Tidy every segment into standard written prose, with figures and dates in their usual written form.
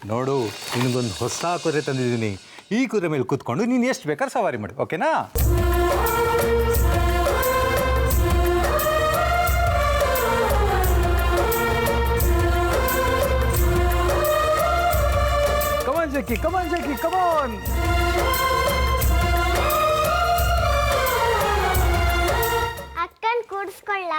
ನೋಡು, ನಿನಗೊಂದು ಹೊಸ ಕುದುರೆ ತಂದಿದ್ದೀನಿ. ಈ ಕುದುರೆ ಮೇಲೆ ಕೂತ್ಕೊಂಡು ನೀನು ಎಷ್ಟು ಬೇಕಾದ್ರೆ ಸವಾರಿ ಮಾಡು, ಓಕೆನಾ? ಕಮಾನ್ ಜಕ್ಕಿ, ಕಮಾನ್ ಜಕ್ಕಿ, ಕಮಾನ್. ಅಕ್ಕನ್ ಕೂಡಿಸ್ಕೊಳ್ಳ.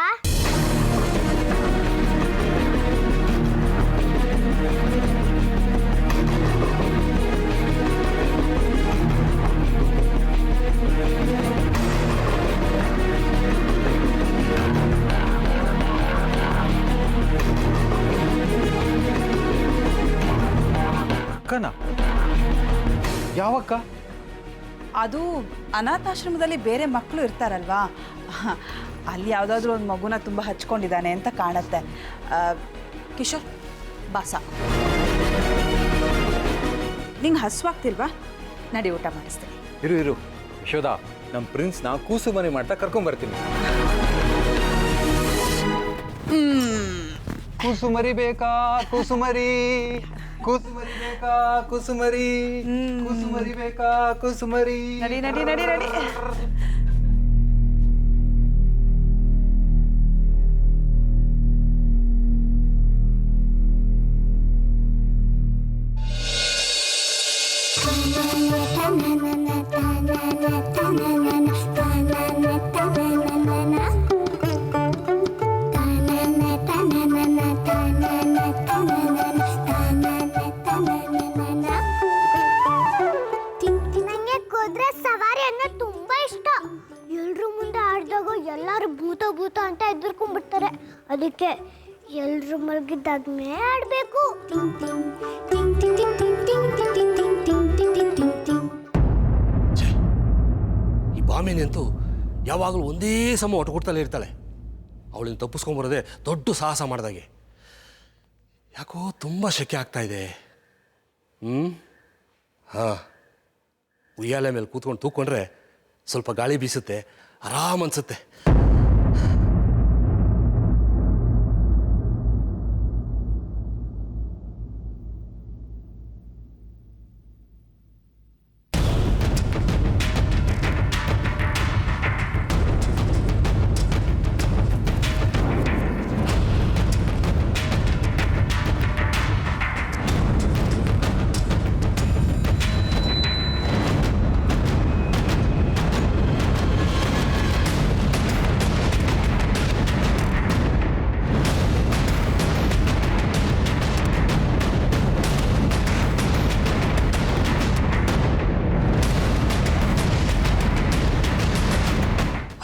ಅಕ್ಕನ ಯಾವಕ್ಕ? ಅದು ಅನಾಥಾಶ್ರಮದಲ್ಲಿ ಬೇರೆ ಮಕ್ಕಳು ಇರ್ತಾರಲ್ವಾ, ಅಲ್ಲಿ ಯಾವುದಾದ್ರೂ ಒಂದು ಮಗುನ ತುಂಬ ಹಚ್ಕೊಂಡಿದ್ದಾನೆ ಅಂತ ಕಾಣುತ್ತೆ. ಕಿಶೋರ್ ಬಾಸ, ನಿಂಗೆ ಹಸುವಾಗ್ತಿಲ್ವಾ? ನಡಿ ಊಟ ಮಾಡಿಸ್ತೀನಿ. ಇರು ಇರು ಯಶೋದ, ನಮ್ಮ ಪ್ರಿನ್ಸ್ನ ಕೂಸು ಮನೆ ಮಾಡ್ತಾ ಕರ್ಕೊಂಬರ್ತೀನಿ. ಕೂಸುಮರಿ ಬೇಕಾ ಕೂಸುಮರಿ, ಕೂಸುಮರಿ ಬೇಕಾ ಕೂಸುಮರಿ, ಕೂಸುಮರಿ ಬೇಕಾ ಕೂಸುಮರಿ. ನಡಿ ನಡಿ ನಡಿ ನಡಿ. ನಂಗೆ ಕುದುರೆ ಸವಾರಿ ಅನ್ನೋ ತುಂಬಾ ಇಷ್ಟ. ಎಲ್ರು ಮುಂದೆ ಆಡಿದಾಗ ಎಲ್ಲಾರು ಭೂತ ಭೂತ ಅಂತ ಎದುರ್ಕೊಂಡ್ಬಿಡ್ತಾರೆ. ಅದಕ್ಕೆ ಎಲ್ರು ಮಲಗಿದ್ದಾಗ್ನೇ ಆಡ್ಬೇಕು. ಈ ಬಾಮಿನಂತೂ ಯಾವಾಗಲೂ ಒಂದೇ ಸಮ ಒಟ್ಟು ಕೊಡ್ತಲೇ ಇರ್ತಾಳೆ. ಅವಳಿಂದ ತಪ್ಪಿಸ್ಕೊಂಬರೋದೇ ದೊಡ್ಡ ಸಾಹಸ ಮಾಡಿದಾಗೆ. ಯಾಕೋ ತುಂಬ ಶೆಕೆ ಆಗ್ತಾ ಇದೆ. ಹಾಂ, ಉಯ್ಯಾಲೆ ಮೇಲೆ ಕೂತ್ಕೊಂಡು ತೂಕೊಂಡ್ರೆ ಸ್ವಲ್ಪ ಗಾಳಿ ಬೀಸುತ್ತೆ, ಆರಾಮ್ ಅನ್ಸುತ್ತೆ.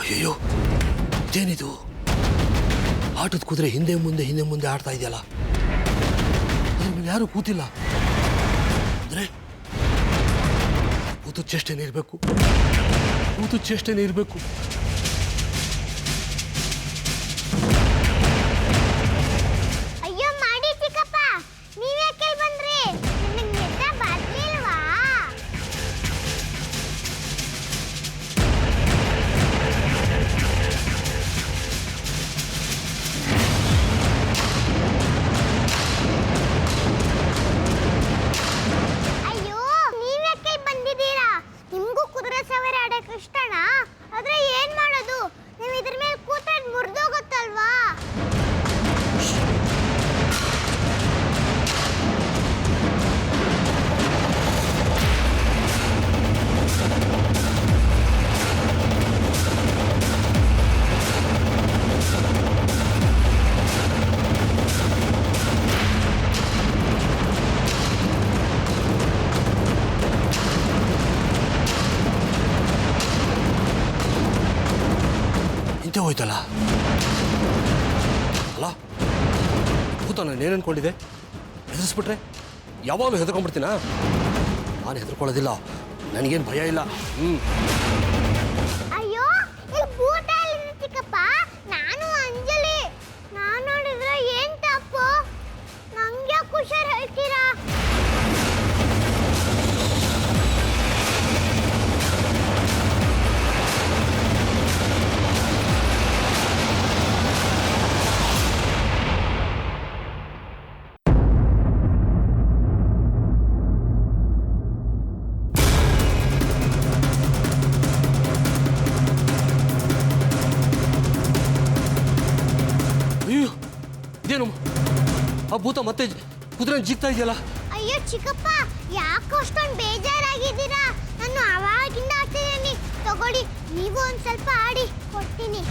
ಅಯ್ಯೋ, ಇದೇನಿದು? ಆಟದ ಕುದುರೆ ಹಿಂದೆ ಮುಂದೆ ಆಡ್ತಾ ಇದೆಯಲ್ಲ. ಅದ್ರ ಮೇಲೆ ಯಾರು ಕೂತಿಲ್ಲ ಅಂದ್ರೆ ಕೂತು ಚೇಷ್ಟೆನೇ ಇರಬೇಕು. ಅಯ್ಯೋ ಮಾಡಿ ಚಿಕ್ಕಪ್ಪ, ನೀವ್ಯಾಕೆ ಬಂದ್ರಿ? ನಿಮಗೆ ನಿದ್ದೆ ಬರ್ಲಿಲ್ವಾ? ಅಯ್ಯೋ, ನೀವ್ಯಾಕೆ ಬಂದಿದ್ದೀರಾ? ನಿಮ್ಗೂ ಕುದುರೆ ಸವಾರಿ ಆಡಕ್ಕೆ ಇಷ್ಟನಾ? ಆದ್ರೆ ಏನ್ ಮಾಡೋದು, ನೀವು ಇದ್ರ ಮೇಲೆ ಕೂತ್ರೆ ಮುರಿದೋಗುತ್ತಲ್ವಾ? ಇಂತೆ ಹೋಯ್ತಲ್ಲ. ಅಲ್ಲ ಭೂತ, ನಾನು ಏನು ಅನ್ಕೊಂಡಿದ್ದೆ? ಹೆದರ್ಸ್ಬಿಟ್ರೆ ಯಾವಾಗಲೂ ಹೆದರ್ಕೊಂಡ್ಬಿಡ್ತೀನಾ? ನಾನು ಹೆದರ್ಕೊಳ್ಳೋದಿಲ್ಲ, ನನಗೇನು ಭಯ ಇಲ್ಲ. ಅಯ್ಯೋ, ಇಲ್ಲಿ ಭೂತ ಇಲ್ಲ ಚಿಕ್ಕಪ್ಪ. ನಾನು ಅಂಜಲಿ. ನಾನು ನೋಡಿದ್ರೆ ಏನ್ ತಪ್ಪು? ನಂಗೆ ಹುಷಾರ್ ಹೇಳ್ತೀರಾ? ಆ ಭೂತ ಮತ್ತೆ ಕುದುರೆ ಜಿಗ್ತಾ ಇದೆಯಲ್ಲ. ಅಯ್ಯೋ ಚಿಕ್ಕಪ್ಪ, ಯಾಕೆ ಅಷ್ಟೊಂದು ಬೇಜಾರಾಗಿದ್ದೀರಾ? ನಾನು ಅವಾಗಿಂದ ಆಡ್ತಿದ್ದೀನಿ. ತಗೊಳ್ಳಿ, ನೀವು ಒಂದು ಸ್ವಲ್ಪ ಆಡಿ, ಕೊಡ್ತೀನಿ.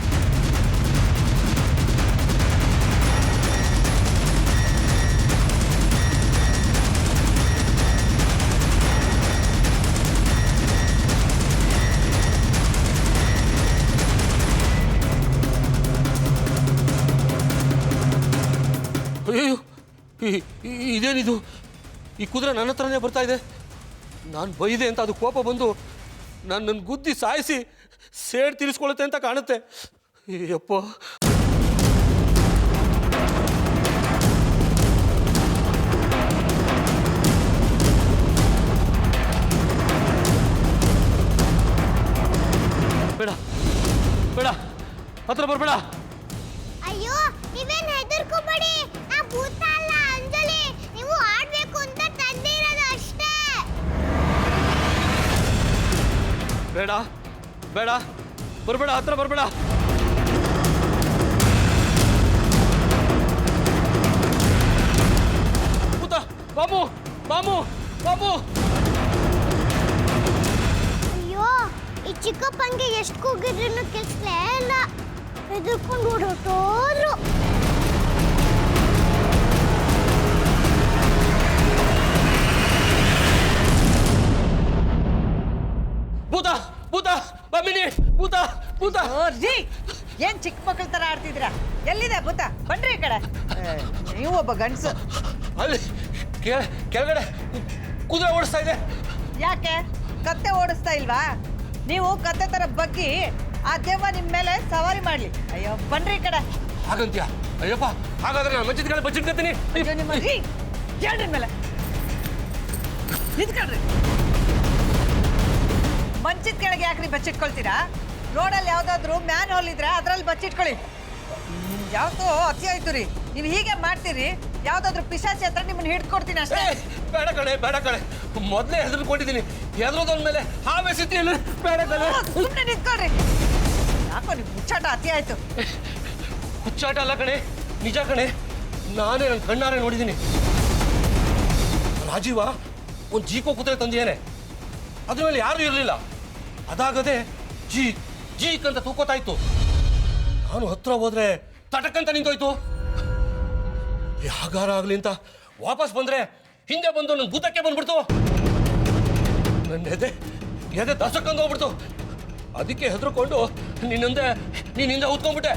ಅಯ್ಯೋ, ಇದೇನಿದು? ಈ ಕುದುರೆ ನನ್ನ ಹತ್ರನೇ ಬರ್ತಾ ಇದೆ. ನಾನು ಬೈದೆ ಅಂತ ಅದು ಕೋಪ ಬಂದು ನನ್ನ ಗುದ್ದಿ ಸಾಯಿಸಿ ಸೇಡ್ ತೀರಿಸ್ಕೊಳ್ಳುತ್ತೆ ಅಂತ ಕಾಣುತ್ತೆ. ಅಯ್ಯಪ್ಪ, ಬೇಡ ಬೇಡ, ಹತ್ರ ಬರಬೇಡ. ಅಯ್ಯೋ, ನೀವೇನು ಹೆದರ್ಕೋಬೇಡಿ. ನಾ ಭೂತ ಅಲ್ಲ, ಅಂಜಲಿ. ನೀವು ಆಡ್ಬೇಕು ಅಂತ ತಂದಿರೋದು ಅಷ್ಟೇ. ಬೇಡ ಬೇಡ, ಬರಬೇಡ, ಹತ್ರ ಬರಬೇಡ. ಭೂತ, ಬಾಬು ಬಾಬು ಬಾಬು. ಅಯ್ಯೋ, ಈ ಚಿಕ್ಕಪ್ಪಂಗೆ ಎಷ್ಟು ಕೂಗಿದ್ರೂ ಕೆಲ್ಸಲೇ ಇಲ್ಲ. ಹೆದರ್ಕೊಂಡು ಓಡೋಟೋದ್ರು. ಭೂತ ಭೂತ ಬಮ್ಮಿನಿ, ಭೂತ ಭೂತ. ರೀ, ಏನ್ ಚಿಕ್ಕ ಮಕ್ಕಳ ತರ ಆಡ್ತಿದ್ದೀರಾ? ಎಲ್ಲಿದೆ ಭೂತ? ಬನ್ರಿ ಈ ಕಡೆ. ನೀವು ಒಬ್ಬ ಗಂಡಸು. ಅಲ್ಲಿ ಕೆಳಗಡೆ ಕುದುರೆ ಓಡಿಸ್ತಾ ಇದೆ. ಯಾಕೆ ಕತ್ತೆ ಓಡಿಸ್ತಾ ಇಲ್ವಾ? ನೀವು ಕತ್ತೆ ತರ ಬಗ್ಗಿ ಆ ದೆವ್ವ ನಿಮ್ ಮೇಲೆ ಸವಾರಿ ಮಾಡ್ಲಿ. ಅಯ್ಯೋ, ಬನ್ರಿ ಈ ಕಡೆ. ಹಾಗಂತ್ಯ? ಅಯ್ಯಪ್ಪ, ಹಾಗಾದ್ರೆ ನಾನು ಮಂಚದ ಕಡೆ ಬಚ್ಚಿಟ್ಕೊತೀನಿ. ಅಯ್ಯೋ, ನಿಮ್ಮ ರೀ, ಹೇಳ್ರಿ ಮೇಲೆ ನಿಂತ್ಕೊಳ್ರಿ. ಮಂಚದ ಕೆಳಗೆ ಯಾಕ್ರಿ ಬಚ್ಚಿಟ್ಕೊಳ್ತೀರಾ? ರೋಡಲ್ಲಿ ಯಾವ್ದಾದ್ರು ಮ್ಯಾನ್ ಹೋಲ್ ಇದ್ರೆ ಅದ್ರಲ್ಲಿ ಬಚ್ಚಿಟ್ಕೊಳ್ಳಿ. ಯಾವ್ದೋ ಅತಿ ಆಯ್ತು ರೀ. ನೀವು ಹೀಗೆ ಮಾಡ್ತೀರಿ, ಯಾವ್ದಾದ್ರು ಪಿಶಾಚಿ ಹತ್ರ ನಿಮ್ಮನ್ನ ಹಿಡ್ಕೊಡ್ತೀನಿ ಅಷ್ಟೇ. ಬೇಡ ಕಣೆ, ಬೇಡ ಕಣೆ, ಮೊದಲೇ ಹೆದರ್ಕೊಂಡಿದ್ದೀನಿ. ಹೆದರೋದೊಂದ್ಮೇಲೆ ಹಾವೇ ಸಿತಿ. ಬೇಡ ಕಣೆ, ಸುಮ್ಮನೆ ನಿಂತ್ಕೊಳ್ರಿ. ಯಾಕೋ ನೀವು ಹುಚ್ಚಾಟ ಅತಿ ಆಯ್ತು. ಹುಚ್ಚಾಟ ಅಲ್ಲ ಕಣೆ, ನಿಜ ಕಣೆ. ನಾನೇ ನನ್ನ ಕಣ್ಣಾರೆ ನೋಡಿದ್ದೀನಿ. ರಾಜೀವ ಒಂದು ಜೀಕೋ ಕುದುರೆ ತಂದಿದ್ದೇನೆ. ಅದ್ರ ಮೇಲೆ ಯಾರೂ ಇರಲಿಲ್ಲ. ಅದಾಗದೆ ಜೀಕ್ ಅಂತ ತೂಕೋತಾ ಇತ್ತು. ನಾನು ಹತ್ರ ಹೋದ್ರೆ ತಟಕ್ಕಂತ ನಿಂತೋಯ್ತು. ಯಾಗಾರ ಆಗ್ಲಿ ಅಂತ ವಾಪಸ್ ಬಂದ್ರೆ ಹಿಂದೆ ಬಂದು ನನ್ನ ಭೂತಕ್ಕೆ ಬಂದ್ಬಿಡ್ತು. ನನ್ನ ಎದೆ ದಸಕ್ಕಂದು ಹೋಗ್ಬಿಡ್ತು. ಅದಕ್ಕೆ ಹೆದರ್ಕೊಂಡು ನೀನಿಂದ ಉತ್ಕೊಂಡ್ಬಿಟ್ಟೆ.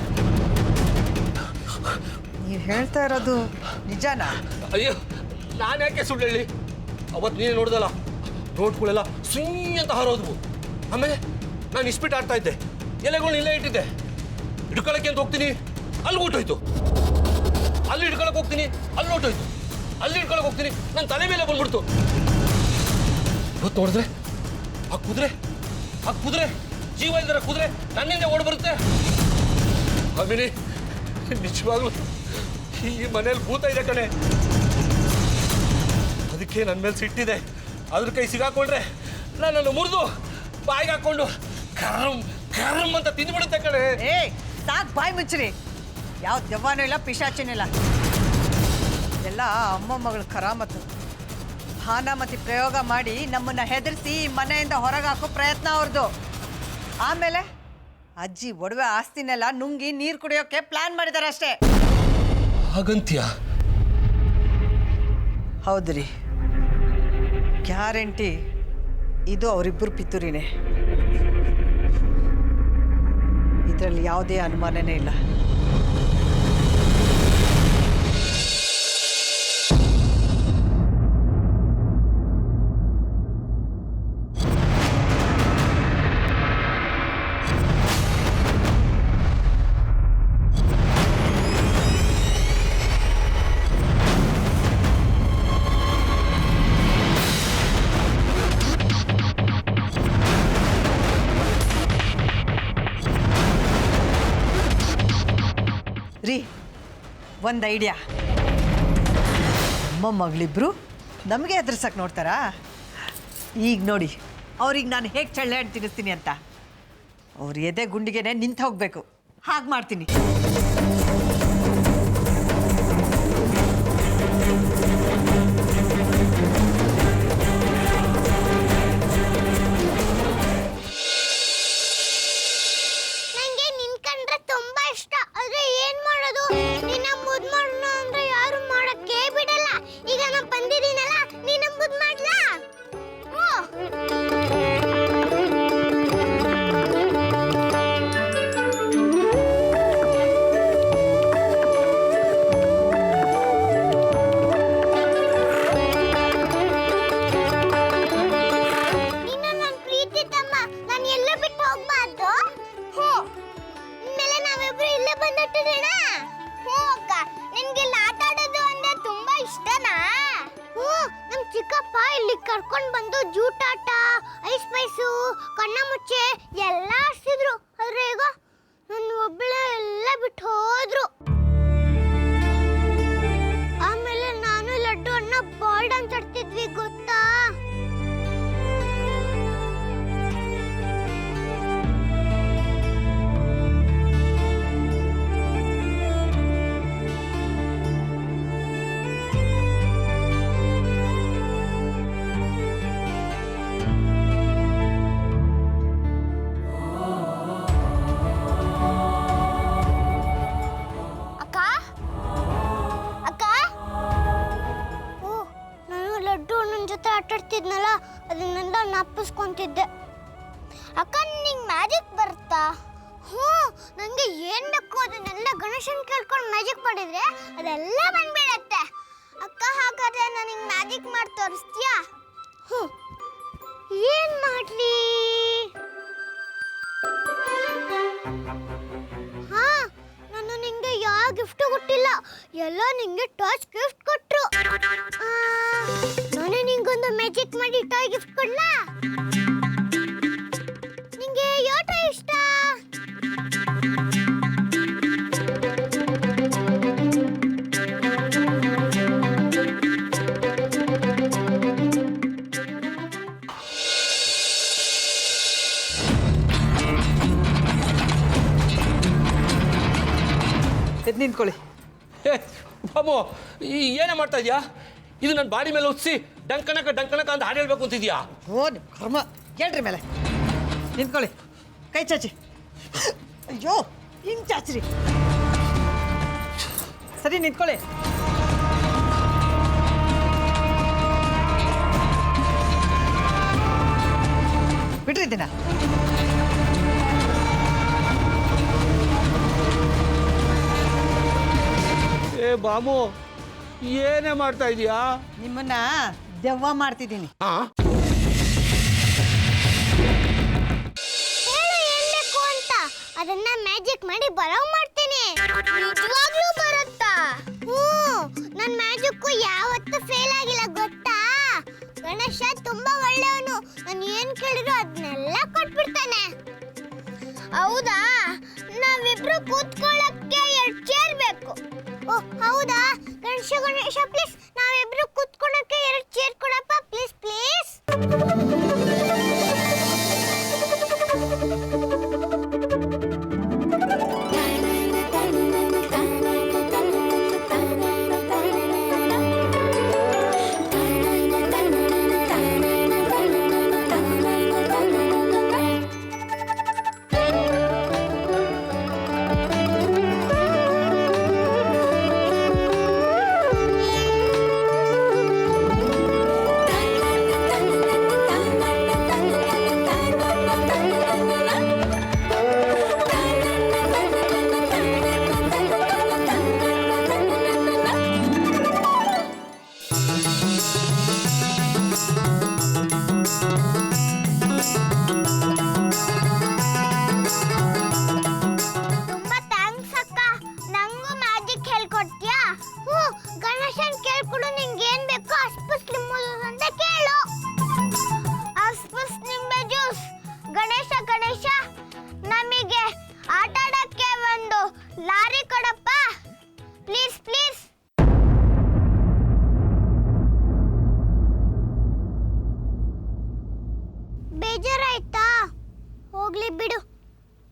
ನೀವು ಹೇಳ್ತಾ ಇರೋದು ನಿಜನಾ? ಅಯ್ಯೋ, ನಾನು ಯಾಕೆ ಸುಳ್ಳು ಹೇಳಿ? ಅವತ್ತು ನೀನೇ ನೋಡ್ದಲ್ಲ, ರೋಡ್ಗಳೆಲ್ಲ ಸುಯ್ ಅಂತ ಹಾರೋದ್ವು. ಆಮೇಲೆ ನಾನು ಇಸ್ಪಿಟ್ ಆಡ್ತಾ ಇದ್ದೆ, ಎಲೆಗಳನ್ನ ಇಲ್ಲೇ ಇಟ್ಟಿದ್ದೆ. ಹಿಡ್ಕೊಳಕ್ಕೆ ಅಂತ ಹೋಗ್ತೀನಿ, ಅಲ್ಲಿ ಹೊಟ್ಟೋಯ್ತು. ಅಲ್ಲಿ ಹಿಡ್ಕೊಳಕ್ಕೆ ಹೋಗ್ತೀನಿ, ಅಲ್ಲಿ ಹೊಟ್ಟೋಯ್ತು. ಅಲ್ಲಿ ಹಿಡ್ಕೊಳಕ್ಕೆ ಹೋಗ್ತೀನಿ, ನನ್ನ ತಲೆ ಮೇಲೆ ಬಂದ್ಬಿಡ್ತು. ಇವತ್ತು ನೋಡಿದ್ರೆ ಆ ಕುದುರೆ ಜೀವ ಇಲ್ದರ ಕುದುರೆ ನನ್ನಿಂದ ಓಡ್ ಬರುತ್ತೆ. ಅಮಿನಿ, ನಿಜವಾಗ್ಲು ಈ ಮನೇಲಿ ಭೂತ ಇದೆ ಕಣೆ. ಅದಕ್ಕೆ ನನ್ನ ಮೇಲೆ ಸಿಟ್ಟಿದೆ. ಅದ್ರ ಕೈ ಸಿಗಾಕೊಂಡ್ರೆ ನನ್ನನ್ನು ಮುರಿದು ಬಾಯಿಗೆ ಹಾಕೊಂಡು ಕರಂ ಅಂತ ತಿಂದ್ಬಿಡುತ್ತೆ ಕಣೆ. ಏ, ಸಾಕ್ ಬಾಯಿ ಮುಚ್ಚ್ರಿ. ಯಾವ ದೆವ್ವನೂ ಇಲ್ಲ, ಪಿಶಾಚಿನೂ ಇಲ್ಲ. ಎಲ್ಲ ಅಮ್ಮ ಮಗಳ ಕರಾಮತ್ತು. ಭಾನಾಮತಿ ಪ್ರಯೋಗ ಮಾಡಿ ನಮ್ಮನ್ನ ಹೆದರಿಸಿ ಮನೆಯಿಂದ ಹೊರಗೆ ಹಾಕೋ ಪ್ರಯತ್ನ ಅವ್ರದ್ದು. ಆಮೇಲೆ ಅಜ್ಜಿ ಒಡವೆ ಆಸ್ತಿನೆಲ್ಲ ನುಂಗಿ ನೀರು ಕುಡಿಯೋಕೆ ಪ್ಲಾನ್ ಮಾಡಿದಾರೆ ಅಷ್ಟೇ. ಹಾಗಂತ್ಯ? ಹೌದ್ರಿ, ಗ್ಯಾರಂಟಿ ಇದು ಅವರಿಬ್ಬರು ಪಿತೂರಿನೇ. ಇದರಲ್ಲಿ ಯಾವುದೇ ಅನುಮಾನನೇ ಇಲ್ಲ. ರೀ, ಒಂದು ಐಡಿಯಾ. ಅಮ್ಮ ಮಗಳಿಬ್ರು ನಮಗೆ ಹೆದರ್ಸಕ್ಕೆ ನೋಡ್ತಾರಾ? ಈಗ ನೋಡಿ, ಅವ್ರಿಗೆ ನಾನು ಹೇಗೆ ಚಳ್ಳೆ ಹಣ್ಣು ತಿನ್ನಿಸ್ತೀನಿ ಅಂತ. ಅವ್ರ ಎದೆ ಗುಂಡಿಗೆನೆ ನಿಂತು ಹೋಗ್ಬೇಕು. ಹಾಗೆ ಮಾಡ್ತೀನಿ. ಚಿಕ್ಕಪ್ಪ ಇಲ್ಲಿ ಕರ್ಕೊಂಡು ಬಂದು ಜೂಟಾಟ ಐಸ್ ಪೈಸು ಕಣ್ಣ ಮುಚ್ಚೆ ಎಲ್ಲ ಆಡ್ಸಿದ್ರು. ಆದ್ರೆ ಈಗ ನನ್ನ ಒಬ್ಬಳೆ ಎಲ್ಲ ಬಿಟ್ಟು ಹೋದ್ರು. ಆಮೇಲೆ ನಾನು ಲಡ್ಡು ಅಣ್ಣ ಬಾಲ್ ಡಾನ್ಸ್ ಆಡ್ತಿದ್ವಿ ಗೊತ್ತಾ? ಅಕ್ಕ ಅಕ್ಕ ಓ ನಾನು ಲಡ್ಡು ನನ್ನ ಜೊತೆ ಆಟಾಡ್ತಿದ್ನಲ್ಲ ಅದನ್ನೆಲ್ಲ ನಾಪಿಸ್ಕೊಂತಿದ್ದೆ. ಅಕ್ಕ ನಿಂಗೆ ಮ್ಯಾಜಿಕ್ ಬರುತ್ತಾ? ಹ್ಞೂ, ನನಗೆ ಏನು ಬೇಕು ಅದನ್ನೆಲ್ಲ ಗಣೇಶನ್ ಕೇಳ್ಕೊಂಡು ಮ್ಯಾಜಿಕ್ ಮಾಡಿದ್ರೆ ಅದೆಲ್ಲ ಬಂದ್ಬಿಡತ್ತೆ. ಅಕ್ಕ ಹಾಗಾದ್ರೆ ನನಗೆ ಮ್ಯಾಜಿಕ್ ಮಾಡಿ ತೋರಿಸ್ತೀಯಾ? ಹ್ಞೂ, ಏನು ಮಾಡಲಿ? ಹಾ, ನಾನು ನಿಂಗೆ ಯಾವ ಗಿಫ್ಟು ಕೊಟ್ಟಿಲ್ಲ, ಎಲ್ಲ ನಿಂಗೆ ಟಾಯ್ಸ್ ಗಿಫ್ಟ್ ಕೊಟ್ರು. ನಾನೇ ನಿಂಗೊಂದು ಮ್ಯಾಜಿಕ್ ಮಾಡಿ ಟಾಯ್ ಗಿಫ್ಟ್ ಕೊಡ್ಲಾ? ನಿಂಗೆ ಯಾವ ಟಾಯ್ ಇಷ್ಟ? ಎದ್ದು ನಿಂತ್ಕೊಳ್ಳಿ. ಏ ಬಾಮು, ಏನೇ ಮಾಡ್ತಾ ಇದೀಯಾ? ಇದು ನನ್ನ ಬಾಡಿ ಮೇಲೆ ಒತ್ಸಿ ಡಂಕಣಕ ಡಂಕಣಕ ಅಂತ ಹಾಡು ಹೇಳ್ಬೇಕು ಅಂತಿದ್ಯಾ? ಓ ನಿಮ್ಮ ಕರ್ಮ. ಹೇಳ್ರಿ ಮೇಲೆ ನಿಂತ್ಕೊಳ್ಳಿ. ಕೈ ಚಾಚಿ. ಅಯ್ಯೋ ಹಿಂಗೆ ಚಾಚ್ರಿ. ಸರಿ ನಿಂತ್ಕೊಳ್ಳಿ. ಬಿಡ್ರಿ ದಿನ. ಏ ಬಾಮು, ಏನೇ ಮಾಡ್ತಾ ಇದೀಯಾ? ನಿಮ್ಮನ್ನ ದೆವ್ವ ಮಾಡ್ತಿದ್ದೀನಿ. ಹಾ, ಹೇಳು ಏನ್ ಬೇಕು ಅಂತ, ಅದನ್ನ ಮ್ಯಾಜಿಕ್ ಮಾಡಿ ಬರೋ ಮಾಡ್ತೀನಿ. ನಿಜವಾಗ್ಲೂ ಬರುತ್ತಾ? ಹ್ಞೂ, ನನ್ನ ಮ್ಯಾಜಿಕ್ಕು ಯಾವತ್ತೂ ಫೇಲ್ ಆಗಿಲ್ಲ ಗೊತ್ತಾ? ಗಣೇಶ ತುಂಬಾ ಒಳ್ಳೆಯವನು. ನಾನು ಏನ್ ಕೇಳಿದ್ರು ಅದನ್ನೆಲ್ಲ ಕೊಟ್ಬಿಡ್ತಾನೆ. ಹೌದಾ? ನಾವಿಬ್ರು ಕೂತ್ಕೊಳ್ಳಕ್ಕೆ 2 ಚೇರ್ ಬೇಕು. ಓ ಹೌದಾ? ಗಣೇಶ ಪ್ಲೀಸ್, ನಾವಿಬ್ರು ಕೂತ್ಕೊಳ್ಳಕ್ಕೆ 2 ಚೇರ್ ಕೊಡಪ್ಪ ಪ್ಲೀಸ್ ಪ್ಲೀಸ್. ಬೇಜಾರಾಯ್ತಾ? ಹೋಗ್ಲಿ ಬಿಡು,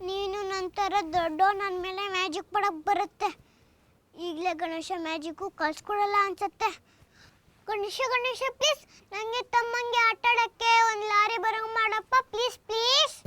ನೀನು ನಂತರ ದೊಡ್ಡ ನನ್ನ ಮೇಲೆ ಮ್ಯಾಜಿಕ್ ಮಾಡಕ್ಕೆ ಬರುತ್ತೆ. ಈಗಲೇ ಗಣೇಶ ಮ್ಯಾಜಿಕ್ಕು ಕಳ್ಸ್ಕೊಡಲ್ಲ ಅನ್ಸತ್ತೆ. ಗಣೇಶ ಪ್ಲೀಸ್, ನನಗೆ ತಮ್ಮಂಗೆ ಆಟ ಆಡಕ್ಕೆ ಒಂದು ಲಾರಿ ಬರಂಗ್ ಮಾಡಪ್ಪ ಪ್ಲೀಸ್ ಪ್ಲೀಸ್.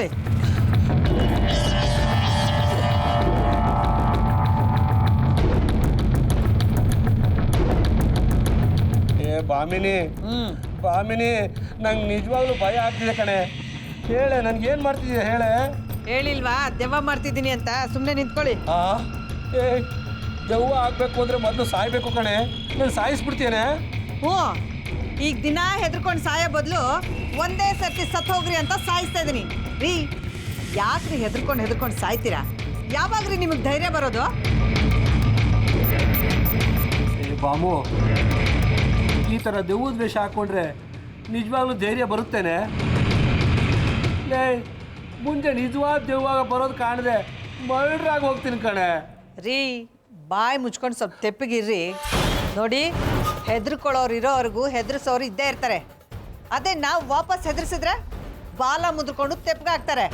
ಮುಚ್ಕೊಳ್ಳಿ. ಏ ಬಾಮಿನಿ ಬಾಮಿನಿ, ನಂಗೆ ನಿಜವಾಗ್ಲೂ ಭಯ ಆಗ್ತಿದೆ ಕಣೆ. ಹೇಳೆ, ನನ್ಗೇನು ಮಾಡ್ತಿದ್ಯಾ ಹೇಳೆ. ಹೇಳಿಲ್ವಾ ದೆವ್ವ ಮಾಡ್ತಿದ್ದೀನಿ ಅಂತ? ಸುಮ್ಮನೆ ನಿಂತ್ಕೊಳ್ಳಿ. ಏ ದೆವ್ವ ಆಗಬೇಕು ಅಂದರೆ ಮೊದಲು ಸಾಯ್ಬೇಕು ಕಣೆ. ನಾನು ಸಾಯಿಸ್ಬಿಡ್ತೇನೆ. ಹ್ಞೂ, ಈಗ ದಿನ ಹೆದರ್ಕೊಂಡು ಸಾಯೋ ಬದಲು ಒಂದೇ ಸರ್ತಿ ಸತ್ತು ಹೋಗ್ರಿ ಅಂತ ಸಾಯಿಸ್ತಾ ಇದ್ದೀನಿ ರೀ. ಯಾಕ್ರಿ ಹೆದರ್ಕೊಂಡು ಸಾಯ್ತೀರಾ? ಯಾವಾಗ್ರಿ ನಿಮಗೆ ಧೈರ್ಯ ಬರೋದು? ಏ ಬಾಮು, ಈ ಥರ ದೆವ್ವದ ವೇಷ ಹಾಕ್ಕೊಂಡ್ರೆ ನಿಜವಾಗ್ಲೂ ಧೈರ್ಯ ಬರುತ್ತೇನೆ? ಲೇ, ಮುಂದೆ ನಿಜವಾದ ದೆವ್ವಾಗ ಬರೋದು ಕಾಣದೆ ಮರ್ಡ್ರಾಗಿ ಹೋಗ್ತೀನಿ ಕಣೆ. ರೀ, ಬಾಯಿ ಮುಚ್ಕೊಂಡು ಸ್ವಲ್ಪ ತೆಪ್ಪಗಿರ್ರಿ. ನೋಡಿ, ಹೆದರ್ಕೊಳ್ಳೋರು ಇರೋವರೆಗೂ ಹೆದರ್ಸೋರು ಇದ್ದೇ ಇರ್ತಾರೆ. ಅದೇ ನಾವು ವಾಪಸ್ ಹೆದರ್ಸಿದ್ರೆ ಬಾಲ ಮುದ್ರಕೊಂಡು ತೆಪ್ಪಗಾಗ್ತಾರೆ.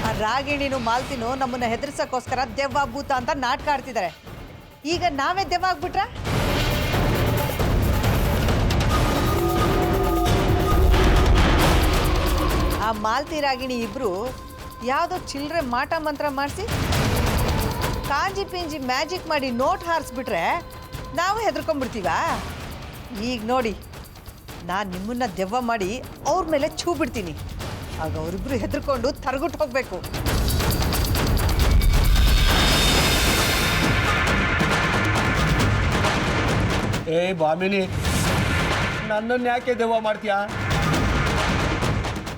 ಆ ರಾಗಿಣಿನೂ ಮಾಲ್ತಿನೂ ನಮ್ಮನ್ನ ಹೆದರ್ಸೋಕ್ಕೋಸ್ಕರ ದೆವ್ವ ಭೂತ ಅಂತ ನಾಟಕ ಆಡ್ತಿದ್ದಾರೆ. ಈಗ ನಾವೇ ದೆವ್ವ ಆಗ್ಬಿಟ್ರೆ? ಆ ಮಾಲ್ತಿ ರಾಗಿಣಿ ಇಬ್ರು ಯಾವುದೋ ಚಿಲ್ಲರೆ ಮಾಟ ಮಂತ್ರ ಮಾಡಿಸಿ ಕಾಂಜಿ ಪಿಂಜಿ ಮ್ಯಾಜಿಕ್ ಮಾಡಿ ನೋಟ್ ಹಾರಿಸ್ಬಿಟ್ರೆ ನಾವು ಹೆದರ್ಕೊಂಡ್ಬಿಡ್ತೀವ? ಈಗ ನೋಡಿ, ನಾನು ನಿಮ್ಮನ್ನ ದೆವ್ವ ಮಾಡಿ ಅವ್ರ ಮೇಲೆ ಛೂ ಬಿಡ್ತೀನಿ. ಆಗ ಅವರಿಬ್ರು ಹೆದರ್ಕೊಂಡು ತರಗುಟ್ಟು ಹೋಗ್ಬೇಕು. ಏ ಬಾಮಿನಿ, ನನ್ನನ್ನು ಯಾಕೆ ದೆವ್ವ ಮಾಡ್ತೀಯಾ?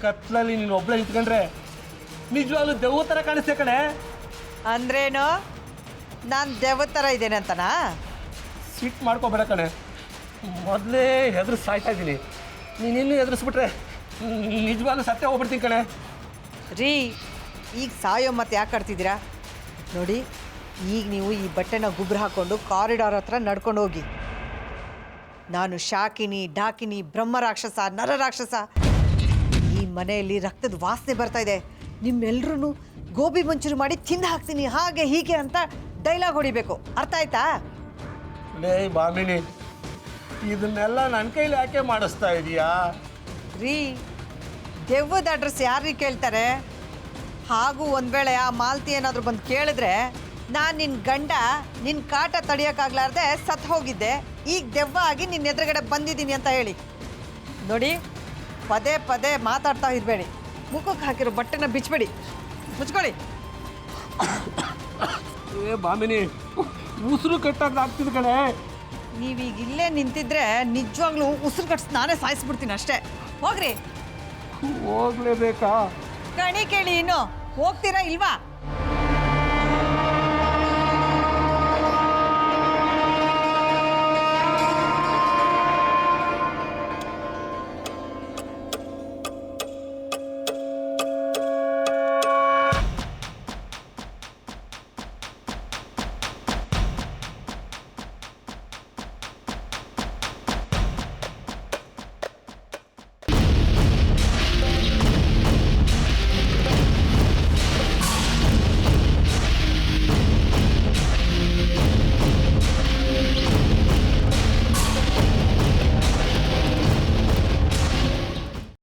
ಕತ್ಲಲ್ಲಿ ನೀನು ಒಬ್ಬಳೆ ನಿಂತ್ಕೊಂಡ್ರೆ ನಿಜವಾಗ್ಲೂ ದೆವ್ವ ಥರ ಕಾಣಿಸ್ತೆ ಕಣೆ. ಅಂದ್ರೇನು? ನಾನು ದೆವ್ವ ಥರ ಇದ್ದೇನೆ ಅಂತನಾ? ಸಿಟ್ಟು ಮಾಡ್ಕೋಬೇಡ ಕಣೆ. ಮೊದಲೇ ಹೆದರ್ಸಿ ಸಾಯ್ತಾ ಇದ್ದೀನಿ. ನೀನಿನ್ನೂ ಹೆದರ್ಸ್ಬಿಟ್ರೆ ನಿಜವಾಗ್ಲೂ ಸತ್ಯ ಹೋಗ್ಬಿಡ್ತೀನಿ ಕಣೆ. ರೀ, ಈಗ ಸಾಯೋ ಮತ್ತೆ ಯಾಕೆ ಆಡ್ತಿದ್ದೀರಾ? ನೋಡಿ, ಈಗ ನೀವು ಈ ಬಟ್ಟೆನ ಗುಬ್ರು ಹಾಕ್ಕೊಂಡು ಕಾರಿಡಾರ್ ಹತ್ರ ನಡ್ಕೊಂಡು ಹೋಗಿ. ನಾನು ಶಾಕಿನಿ, ಡಾಕಿನಿ, ಬ್ರಹ್ಮರಾಕ್ಷಸ, ನರರಾಕ್ಷಸ. ಈ ಮನೆಯಲ್ಲಿ ರಕ್ತದ ವಾಸನೆ ಬರ್ತಾ ಇದೆ. ನಿಮ್ಮೆಲ್ರೂ ಗೋಬಿ ಮಂಚೂರಿ ಮಾಡಿ ತಿಂದು ಹಾಕ್ತೀನಿ, ಹಾಗೆ ಹೀಗೆ ಅಂತ ಡೈಲಾಗ್ ಹೊಡಿಬೇಕು. ಅರ್ಥ ಆಯ್ತಾ? ಲೇ ಬಾಮಿನಿ, ಇದನ್ನೆಲ್ಲ ನನ್ನ ಕೈಲಿ ಯಾಕೆ ಮಾಡಿಸ್ತಾ ಇದೀಯಾ? ರೀ, ದೆವ್ವದ ಅಡ್ರೆಸ್ ಯಾರಿಗೆ ಕೇಳ್ತಾರೆ? ಹಾಗೂ ಒಂದು ವೇಳೆ ಆ ಮಾಲ್ತಿ ಏನಾದರೂ ಬಂದು ಕೇಳಿದ್ರೆ ನಾನು ನಿನ್ನ ಗಂಡ ನಿನ್ನ ಕಾಟ ತಡೆಯೋಕ್ಕಾಗ್ಲಾರ್ದೆ ಸತ್ತು ಹೋಗಿದ್ದೆ, ಈಗ ದೆವ್ವ ಆಗಿ ನಿನ್ನ ಎದುರುಗಡೆ ಬಂದಿದ್ದೀನಿ ಅಂತ ಹೇಳಿ. ನೋಡಿ, ಪದೇ ಪದೇ ಮಾತಾಡ್ತಾ ಇರಬೇಡಿ. ಮುಖಕ್ಕೆ ಹಾಕಿರೋ ಬಟ್ಟೆನ ಬಿಚ್ಚಬೇಡಿ, ಮುಚ್ಕೊಳ್ಳಿ. ಏ ಬಾಮಿನಿ, ಉಸಿರು ಕಟ್ಟಾಗ ಆಗ್ತಿದೆ ಕಣೆ. ನೀವೀಗ ಇಲ್ಲೇ ನಿಂತಿದ್ರೆ ನಿಜವಾಗ್ಲೂ ಉಸಿರು ಕಟ್ಸಿ ನಾನೇ ಸಾಯಿಸ್ಬಿಡ್ತೀನಿ ಅಷ್ಟೇ. ಹೋಗ್ರಿ. ಹೋಗ್ಲೇಬೇಕಾ? ಕಣಿ ಕೇಳಿ, ಇನ್ನು ಹೋಗ್ತೀರಾ ಇಲ್ವಾ?